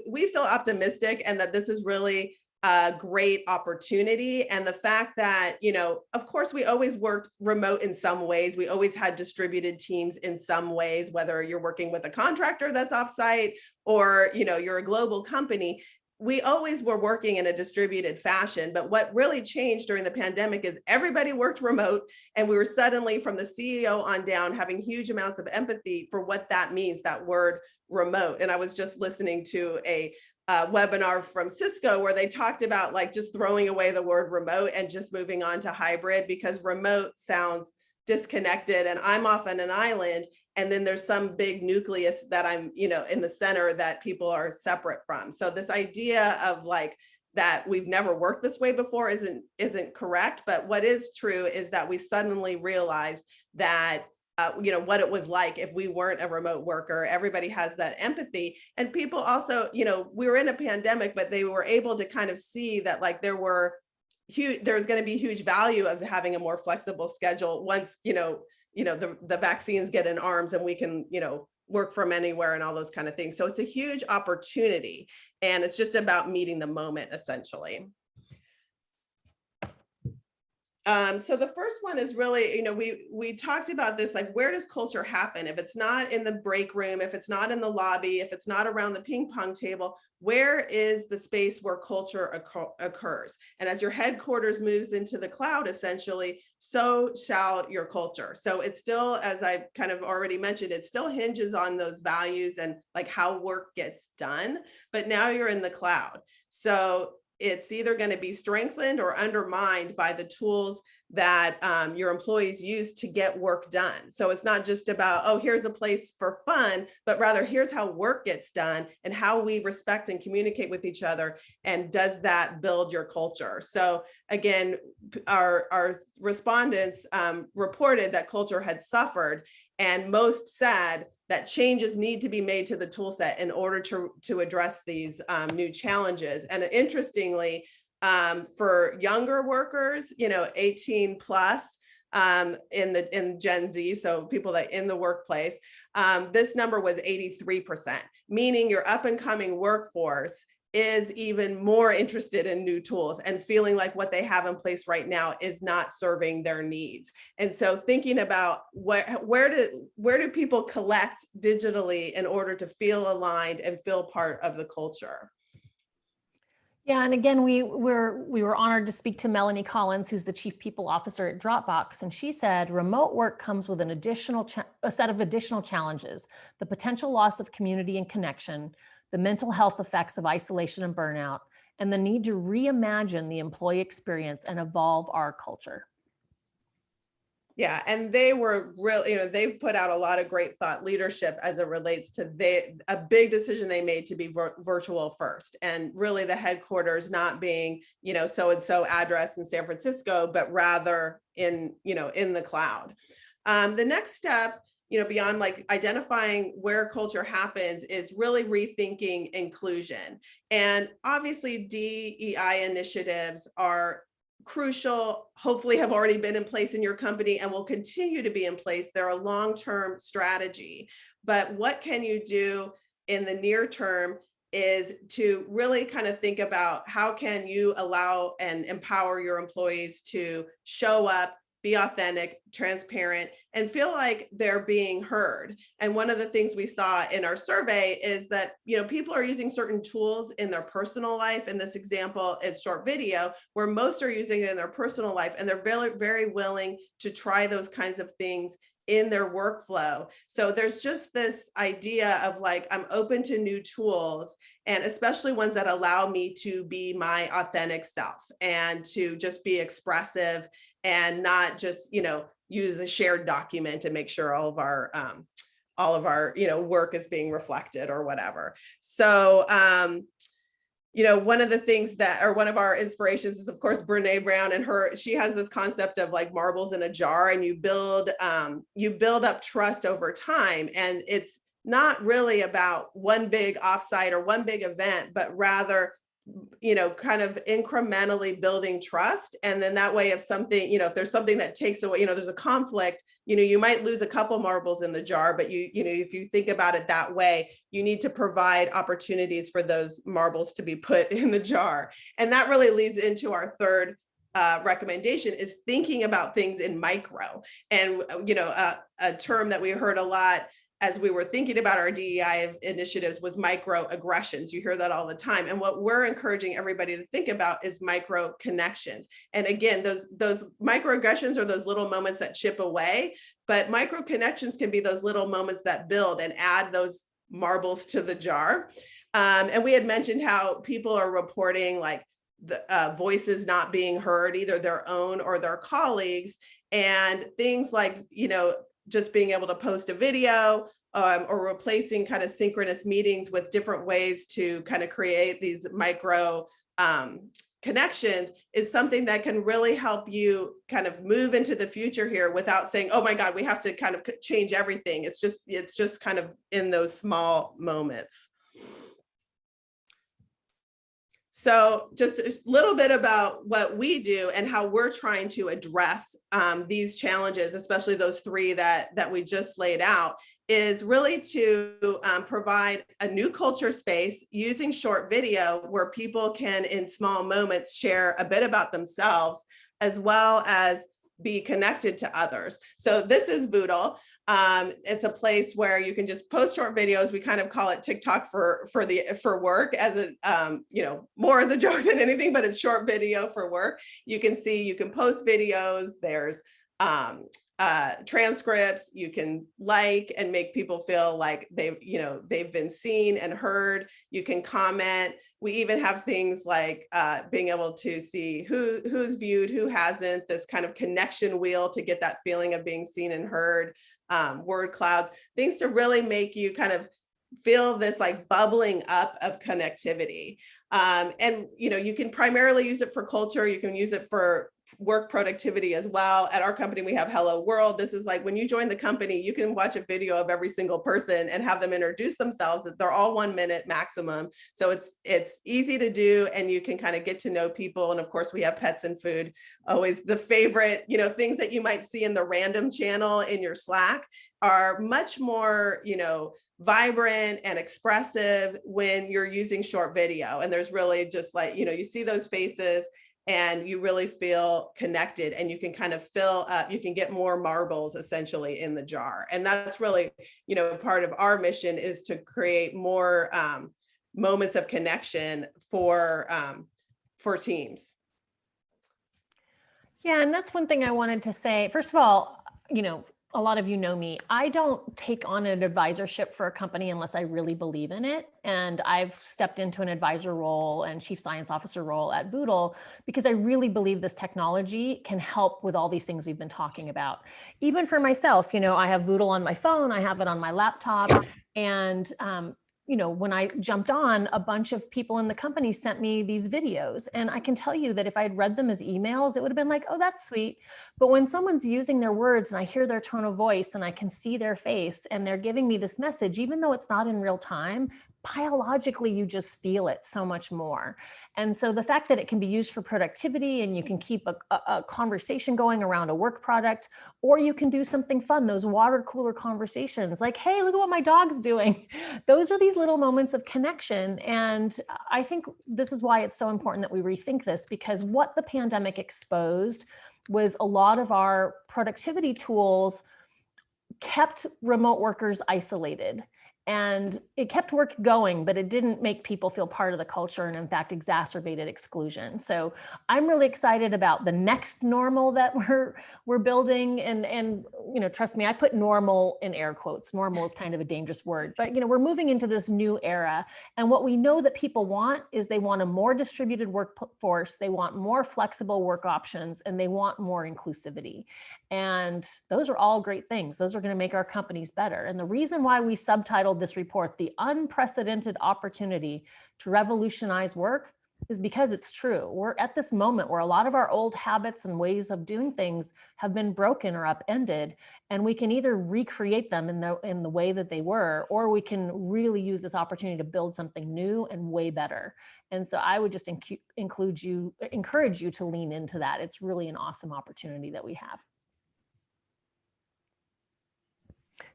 we feel optimistic, and that this is really a great opportunity. And the fact that, you know, of course, we always worked remote in some ways. We always had distributed teams in some ways, whether you're working with a contractor that's offsite or, you know, you're a global company. We always were working in a distributed fashion, but what really changed during the pandemic is everybody worked remote, and we were suddenly, from the CEO on down, having huge amounts of empathy for what that means, that word remote. And I was just listening to a webinar from Cisco where they talked about like just throwing away the word remote and just moving on to hybrid, because remote sounds disconnected, and I'm off on an island, and then there's some big nucleus that I'm, you know, in the center that people are separate from. So this idea of like that we've never worked this way before isn't correct. But what is true is that we suddenly realized that what it was like if we weren't a remote worker. Everybody has that empathy. And people also, we were in a pandemic, but they were able to kind of see that like there's going to be huge value of having a more flexible schedule once, the vaccines get in arms and we can, work from anywhere and all those kind of things. So it's a huge opportunity, and it's just about meeting the moment essentially. So the first one is really, we talked about this, like, where does culture happen? If it's not in the break room, if it's not in the lobby, if it's not around the ping pong table, where is the space where culture occurs? And as your headquarters moves into the cloud, essentially, so shall your culture. So it's still, as I kind of already mentioned, it still hinges on those values and like how work gets done, but now you're in the cloud. So it's either going to be strengthened or undermined by the tools that your employees use to get work done. So it's not just about, oh, here's a place for fun, but rather here's how work gets done and how we respect and communicate with each other. And does that build your culture? So again, our respondents reported that culture had suffered, and most said that changes need to be made to the tool set in order to address these new challenges. And interestingly, for younger workers, 18 plus in Gen Z, so people that in the workplace, this number was 83%, meaning your up and coming workforce is even more interested in new tools and feeling like what they have in place right now is not serving their needs. And so thinking about where do people collect digitally in order to feel aligned and feel part of the culture? Yeah, and again, we were honored to speak to Melanie Collins, who's the Chief People Officer at Dropbox, and she said remote work comes with a set of additional challenges: the potential loss of community and connection, the mental health effects of isolation and burnout, and the need to reimagine the employee experience and evolve our culture. Yeah, and they were really, they've put out a lot of great thought leadership as it relates to a big decision they made to be virtual first, and really the headquarters not being, so-and-so address in San Francisco, but rather in the cloud. The next step, beyond like identifying where culture happens, is really rethinking inclusion. And obviously DEI initiatives are crucial, hopefully have already been in place in your company and will continue to be in place. They're a long-term strategy, but what can you do in the near term is to really kind of think about how can you allow and empower your employees to show up, be authentic, transparent, and feel like they're being heard. And one of the things we saw in our survey is that, people are using certain tools in their personal life. In this example, it's short video, where most are using it in their personal life, and they're very, very willing to try those kinds of things in their workflow. So there's just this idea of like, I'm open to new tools, and especially ones that allow me to be my authentic self and to just be expressive and not just, use a shared document to make sure all of our work is being reflected or whatever. So, one of the things one of our inspirations is, of course, Brene Brown, and she has this concept of like marbles in a jar, and you build up trust over time. And it's not really about one big offsite or one big event, but rather, kind of incrementally building trust. And then that way, if something, if there's something that takes away, there's a conflict, you might lose a couple marbles in the jar, but if you think about it that way, you need to provide opportunities for those marbles to be put in the jar. And that really leads into our third recommendation, is thinking about things in micro. And, a term that we heard a lot as we were thinking about our DEI initiatives was microaggressions. You hear that all the time. And what we're encouraging everybody to think about is micro connections. And again, those microaggressions are those little moments that chip away, but micro connections can be those little moments that build and add those marbles to the jar. And we had mentioned how people are reporting like the voices not being heard, either their own or their colleagues, and things like, just being able to post a video or replacing kind of synchronous meetings with different ways to kind of create these micro connections is something that can really help you kind of move into the future here without saying, oh my God, we have to kind of change everything. It's just kind of in those small moments. So just a little bit about what we do and how we're trying to address these challenges, especially those three that we just laid out, is really to provide a new culture space using short video where people can, in small moments, share a bit about themselves, as well as be connected to others. So this is Voodle. It's a place where you can just post short videos. We kind of call it TikTok for work, as a more as a joke than anything, but it's short video for work. You can post videos. There's transcripts. You can like and make people feel like they've been seen and heard. You can comment. We even have things like being able to see who's viewed, who hasn't, this kind of connection wheel to get that feeling of being seen and heard, word clouds, things to really make you kind of feel this like bubbling up of connectivity. And you can primarily use it for culture. You can use it for work productivity as well. At our company, we have Hello World. This is like when you join the company, you can watch a video of every single person and have them introduce themselves. They're all 1 minute maximum. So it's easy to do, and you can kind of get to know people. And of course, we have pets and food, always the favorite, things that you might see in the random channel in your Slack are much more, vibrant and expressive when you're using short video. And there's really just like, you see those faces and you really feel connected, and you can kind of fill up, you can get more marbles essentially in the jar. And that's really, part of our mission is to create more moments of connection for teams. Yeah, and that's one thing I wanted to say. First of all, a lot of you know me. I don't take on an advisorship for a company unless I really believe in it. And I've stepped into an advisor role and chief science officer role at Voodle because I really believe this technology can help with all these things we've been talking about. Even for myself, I have Voodle on my phone, I have it on my laptop, and when I jumped on, a bunch of people in the company sent me these videos. And I can tell you that if I had read them as emails, it would have been like, oh, that's sweet. But when someone's using their words and I hear their tone of voice and I can see their face and they're giving me this message, even though it's not in real time, biologically, you just feel it so much more. And so the fact that it can be used for productivity and you can keep a conversation going around a work product, or you can do something fun, those water cooler conversations like, hey, look at what my dog's doing. Those are these little moments of connection. And I think this is why it's so important that we rethink this, because what the pandemic exposed was a lot of our productivity tools kept remote workers isolated. And it kept work going, but it didn't make people feel part of the culture, and in fact exacerbated exclusion. So I'm really excited about the next normal that we're building. And trust me, I put normal in air quotes. Normal is kind of a dangerous word, but we're moving into this new era. And what we know that people want is they want a more distributed workforce, they want more flexible work options, and they want more inclusivity. And those are all great things. Those are going to make our companies better. And the reason why we subtitled this report, "The Unprecedented Opportunity to Revolutionize Work," is because it's true. We're at this moment where a lot of our old habits and ways of doing things have been broken or upended, and we can either recreate them in the way that they were, or we can really use this opportunity to build something new and way better. And so I would just encourage you to lean into that. It's really an awesome opportunity that we have.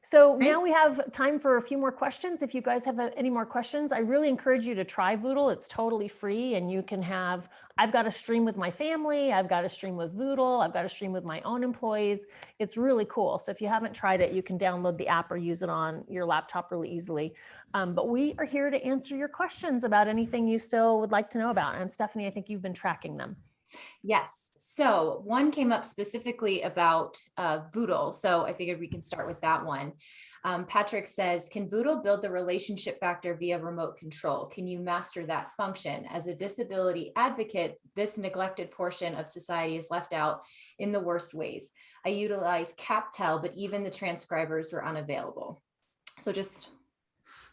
So now we have time for a few more questions. If you guys have any more questions, I really encourage you to try Voodle. It's totally free, and you can I've got a stream with my family, I've got a stream with Voodle, I've got a stream with my own employees. It's really cool. So if you haven't tried it, you can download the app or use it on your laptop really easily. But we are here to answer your questions about anything you still would like to know about. And Stephanie, I think you've been tracking them. Yes. So one came up specifically about Voodle. So I figured we can start with that one. Patrick says, can Voodle build the relationship factor via remote control? Can you master that function? As a disability advocate, this neglected portion of society is left out in the worst ways. I utilize CapTel, but even the transcribers were unavailable. So just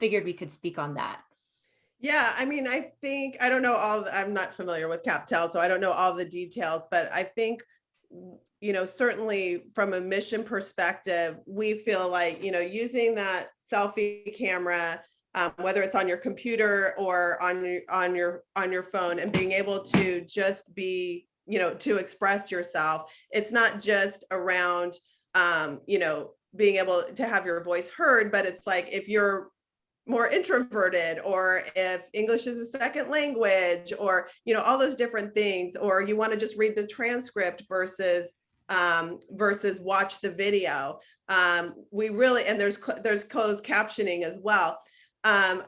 figured we could speak on that. Yeah, I mean, I think I don't know I'm not familiar with CapTel, so I don't know all the details, but I think certainly from a mission perspective, we feel like, using that selfie camera, whether it's on your computer or on your phone, and being able to just be, to express yourself. It's not just around being able to have your voice heard, but it's like if you're more introverted, or if English is a second language, or all those different things, or you want to just read the transcript versus watch the video. We really, and there's closed captioning as well.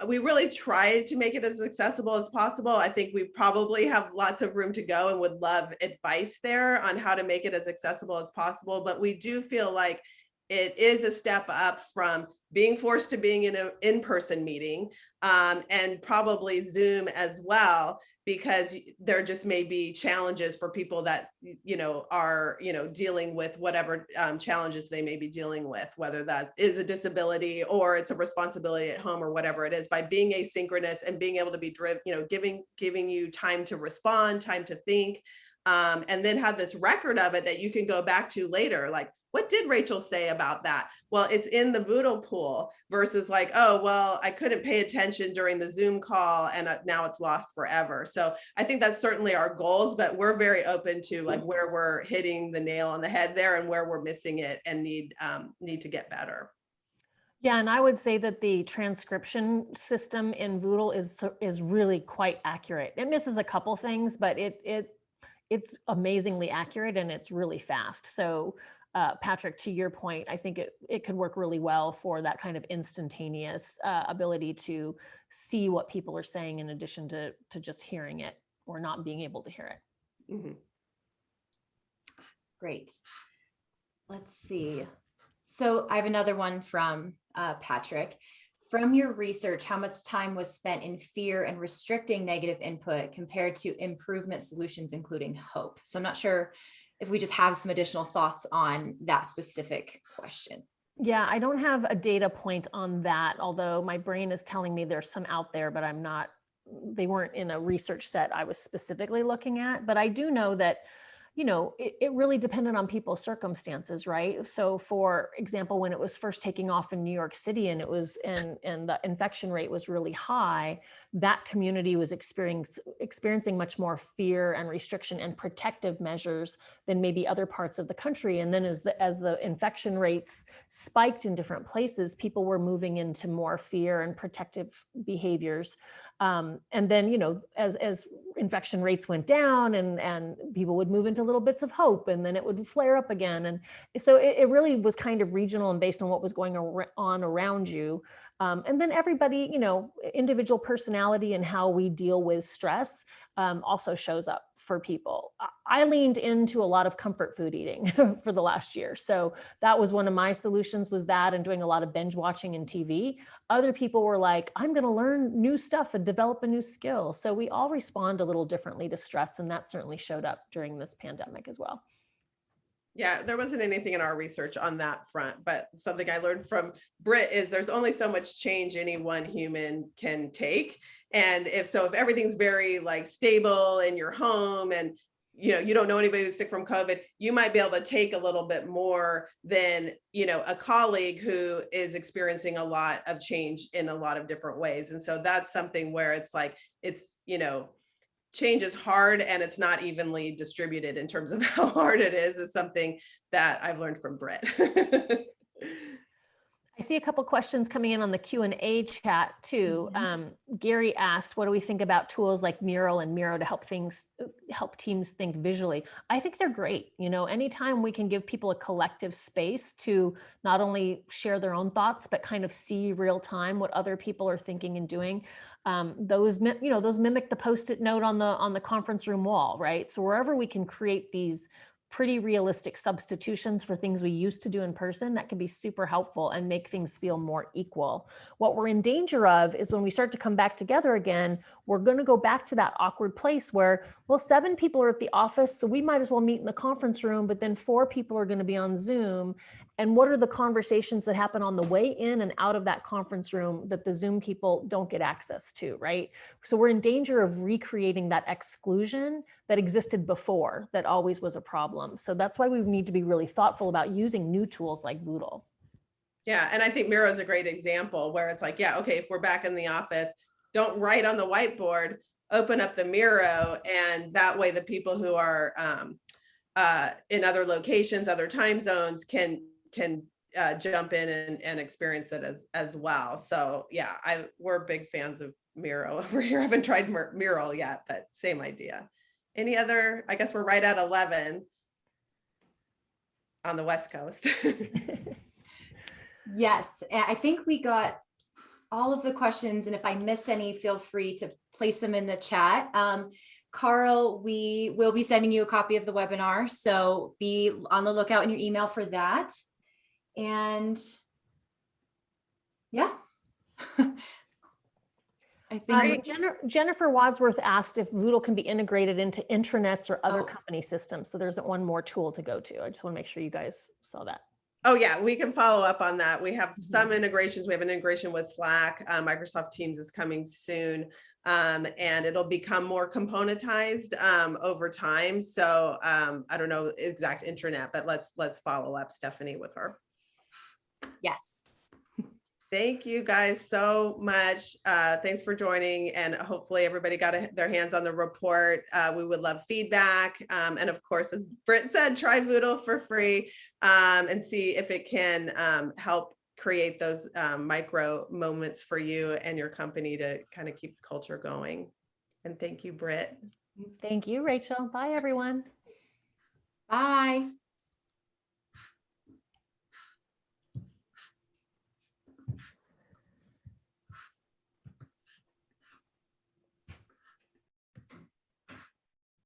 We really try to make it as accessible as possible. I think we probably have lots of room to go and would love advice there on how to make it as accessible as possible. But we do feel like it is a step up from being forced to being in an in-person meeting, and probably Zoom as well, because there just may be challenges for people that are dealing with whatever challenges they may be dealing with, whether that is a disability or it's a responsibility at home or whatever it is. By being asynchronous and being able to be driven, giving you time to respond, time to think, and then have this record of it that you can go back to later, like, what did Rachel say about that? Well, it's in the Voodle pool, versus like, oh, well, I couldn't pay attention during the Zoom call and now it's lost forever. So I think that's certainly our goals, but we're very open to like where we're hitting the nail on the head there and where we're missing it and need to get better. Yeah, and I would say that the transcription system in Voodle is really quite accurate. It misses a couple things, but it's amazingly accurate and it's really fast. So Patrick, to your point, I think it could work really well for that kind of instantaneous ability to see what people are saying in addition to just hearing it or not being able to hear it. Mm-hmm. Great. Let's see. So I have another one from Patrick. From your research, how much time was spent in fear and restricting negative input compared to improvement solutions, including hope? So I'm not sure if we just have some additional thoughts on that specific question. Yeah, I don't have a data point on that, although my brain is telling me there's some out there, but they weren't in a research set I was specifically looking at. But I do know that, it really depended on people's circumstances, right? So for example, when it was first taking off in New York City and and the infection rate was really high, that community was experiencing much more fear and restriction and protective measures than maybe other parts of the country. And then as the infection rates spiked in different places, people were moving into more fear and protective behaviors. And then, as infection rates went down and people would move into little bits of hope, and then it would flare up again. And so it really was kind of regional and based on what was going on around you. And then everybody, individual personality and how we deal with stress also shows up for people. I leaned into a lot of comfort food eating for the last year. So that was one of my solutions, was that, and doing a lot of binge watching and TV. Other people were like, I'm going to learn new stuff and develop a new skill. So we all respond a little differently to stress. And that certainly showed up during this pandemic as well. Yeah, there wasn't anything in our research on that front, but something I learned from Britt is there's only so much change any one human can take. And if everything's very like stable in your home and you don't know anybody who's sick from COVID, you might be able to take a little bit more than, a colleague who is experiencing a lot of change in a lot of different ways. And so that's something where it's like, change is hard and it's not evenly distributed in terms of how hard it is something that I've learned from Britt. I see a couple questions coming in on the Q&A chat too. Gary asked, what do we think about tools like Mural and Miro to help teams think visually? I think they're great. Anytime we can give people a collective space to not only share their own thoughts, but kind of see real time what other people are thinking and doing. Those mimic the Post-it note on the conference room wall, right? So wherever we can create these pretty realistic substitutions for things we used to do in person, that can be super helpful and make things feel more equal. What we're in danger of is when we start to come back together again, we're going to go back to that awkward place where, well, 7 people are at the office, so we might as well meet in the conference room, but then 4 people are going to be on Zoom. And what are the conversations that happen on the way in and out of that conference room that the Zoom people don't get access to, right? So we're in danger of recreating that exclusion that existed before, that always was a problem. So that's why we need to be really thoughtful about using new tools like Voodle. Yeah, and I think Miro is a great example where it's like, yeah, okay, if we're back in the office, don't write on the whiteboard, open up the Miro, and that way the people who are in other locations, other time zones can jump in and experience it as well. So yeah, we're big fans of Miro over here. I haven't tried Miro yet, but same idea. Any other? I guess we're right at 11 on the West Coast. Yes, I think we got all of the questions, and if I missed any, feel free to place them in the chat. Carl, we will be sending you a copy of the webinar, so be on the lookout in your email for that. And yeah. I think Jennifer Wadsworth asked if Voodle can be integrated into intranets or other Oh. company systems. So there's one more tool to go to. I just want to make sure you guys saw that. Oh yeah, we can follow up on that. We have some integrations. We have an integration with Slack. Microsoft Teams is coming soon, and it'll become more componentized over time. So I don't know exact intranet, but let's follow up, Stephanie, with her. yes. Thank you guys so much. Thanks for joining, and hopefully everybody got their hands on the report. We would love feedback. And of course, as Britt said, try Voodle for free and see if it can help create those micro moments for you and your company to kind of keep the culture going. And thank you, Britt. Thank you, Rachel. Bye, everyone. Bye.